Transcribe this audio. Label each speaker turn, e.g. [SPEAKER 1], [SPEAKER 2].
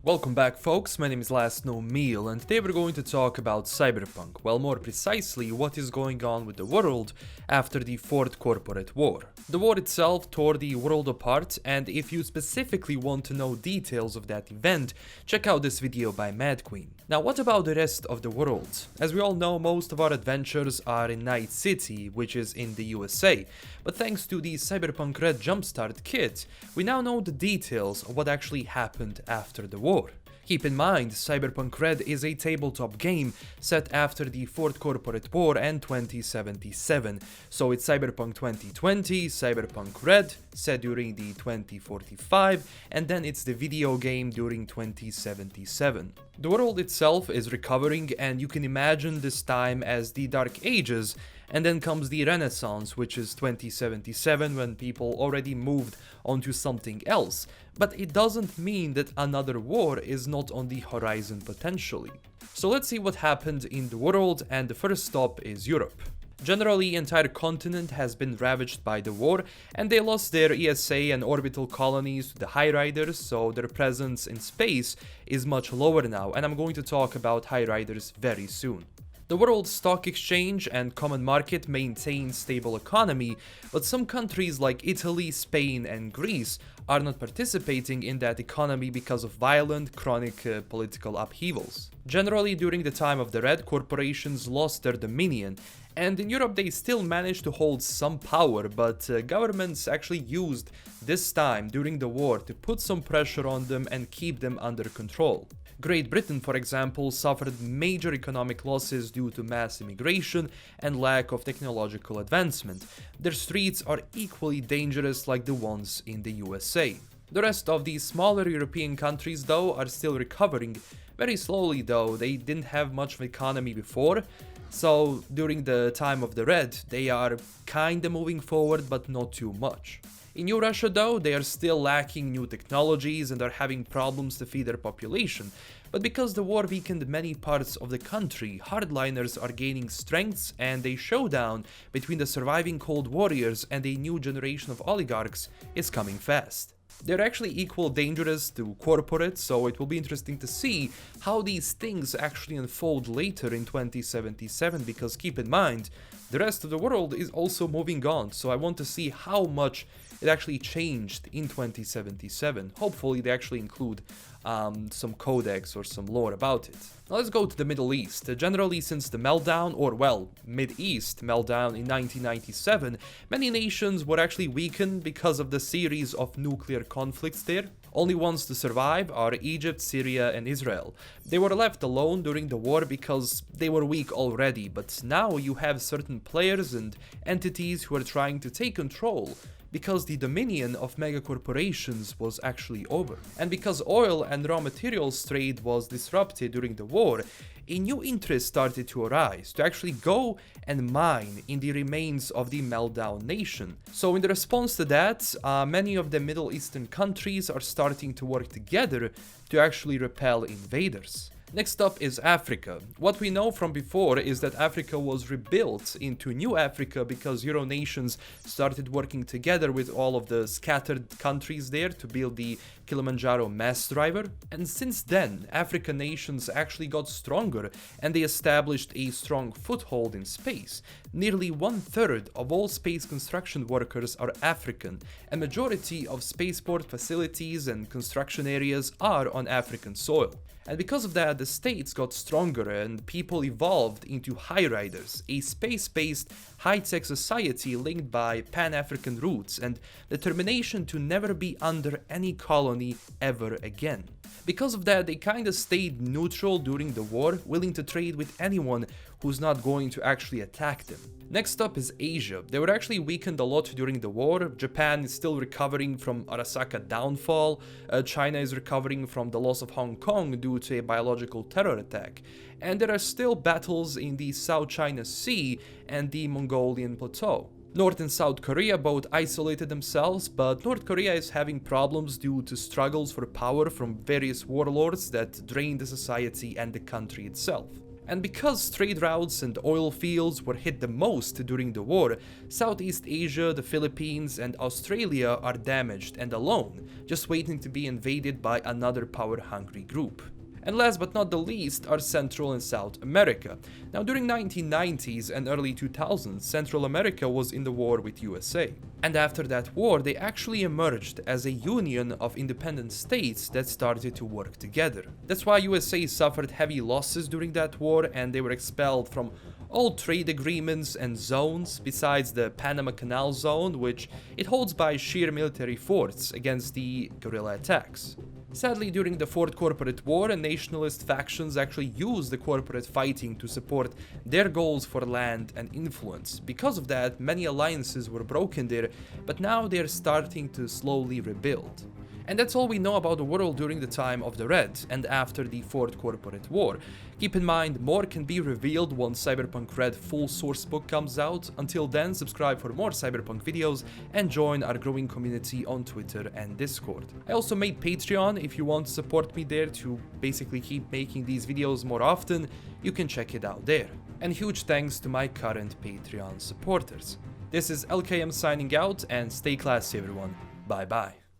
[SPEAKER 1] Welcome back folks, my name is LastKnownMeal and today we're going to talk about Cyberpunk, well more precisely what is going on with the world after the Fourth Corporate War. The war itself tore the world apart, and if you specifically want to know details of that event, check out this video by Madqueen. Now what about the rest of the world? As we all know, most of our adventures are in Night City, which is in the USA, but thanks to the Cyberpunk Red Jumpstart kit, we now know the details of what actually happened after the war. Keep in mind, Cyberpunk Red is a tabletop game set after the Fourth Corporate War and 2077, so it's Cyberpunk 2020, Cyberpunk Red, set during the 2045, and then it's the video game during 2077. The world itself is recovering, and you can imagine this time as the Dark Ages, and then comes the Renaissance, which is 2077, when people already moved onto something else. But it doesn't mean that another war is not on the horizon potentially. So let's see what happened in the world, and the first stop is Europe. Generally, the entire continent has been ravaged by the war, and they lost their ESA and orbital colonies to the High Riders, so their presence in space is much lower now, and I'm going to talk about High Riders very soon. The world's stock exchange and common market maintain stable economy, but some countries like Italy, Spain and Greece are not participating in that economy because of violent, chronic political upheavals. Generally, during the time of the Red, corporations lost their dominion, and in Europe they still managed to hold some power, but governments actually used this time during the war to put some pressure on them and keep them under control. Great Britain, for example, suffered major economic losses due to mass immigration and lack of technological advancement. Their streets are equally dangerous like the ones in the USA. The rest of the smaller European countries, though, are still recovering. Very slowly, though. They didn't have much of an economy before, so during the time of the Red, they are kinda moving forward, but not too much. In Eurasia, though, they are still lacking new technologies and are having problems to feed their population, but because the war weakened many parts of the country, hardliners are gaining strengths, and a showdown between the surviving Cold Warriors and a new generation of oligarchs is coming fast. They're actually equal dangerous to corporates, so it will be interesting to see how these things actually unfold later in 2077, because keep in mind, the rest of the world is also moving on, so I want to see how much it actually changed in 2077. Hopefully they actually include some codex or some lore about it. Now let's go to the Middle East. Generally, since the meltdown, or well, Mid-East meltdown in 1997, many nations were actually weakened because of the series of nuclear conflicts there. Only ones to survive are Egypt, Syria and Israel. They were left alone during the war because they were weak already, but now you have certain players and entities who are trying to take control because the dominion of megacorporations was actually over. And because oil and raw materials trade was disrupted during the war, a new interest started to arise to actually go and mine in the remains of the meltdown nation. So in the response to that, many of the Middle Eastern countries are starting to work together to actually repel invaders. Next up is Africa. What we know from before is that Africa was rebuilt into New Africa because Euro nations started working together with all of the scattered countries there to build the Kilimanjaro mass driver. And since then, African nations actually got stronger and they established a strong foothold in space. Nearly 1/3 of all space construction workers are African, and majority of spaceport facilities and construction areas are on African soil. And because of that, the states got stronger and people evolved into High Riders, a space-based high-tech society linked by Pan-African roots and determination to never be under any colony ever again. Because of that, they kinda stayed neutral during the war, willing to trade with anyone who's not going to actually attack them. Next up is Asia. They were actually weakened a lot during the war. Japan is still recovering from Arasaka downfall. China is recovering from the loss of Hong Kong due to a biological terror attack. And there are still battles in the South China Sea and the Mongolian Plateau. North and South Korea both isolated themselves, but North Korea is having problems due to struggles for power from various warlords that drain the society and the country itself. And because trade routes and oil fields were hit the most during the war, Southeast Asia, the Philippines, and Australia are damaged and alone, just waiting to be invaded by another power-hungry group. And last but not the least are Central and South America. Now during 1990s and early 2000s, Central America was in the war with USA. And after that war, they actually emerged as a union of independent states that started to work together. That's why USA suffered heavy losses during that war, and they were expelled from all trade agreements and zones besides the Panama Canal Zone, which it holds by sheer military force against the guerrilla attacks. Sadly, during the Fourth Corporate War, nationalist factions actually used the corporate fighting to support their goals for land and influence. Because of that, many alliances were broken there, but now they're starting to slowly rebuild. And that's all we know about the world during the time of the Red and after the Fourth Corporate War. Keep in mind, more can be revealed once Cyberpunk Red full source book comes out. Until then, subscribe for more Cyberpunk videos and join our growing community on Twitter and Discord. I also made Patreon. If you want to support me there to basically keep making these videos more often, you can check it out there. And huge thanks to my current Patreon supporters. This is LKM signing out, and stay classy everyone. Bye bye.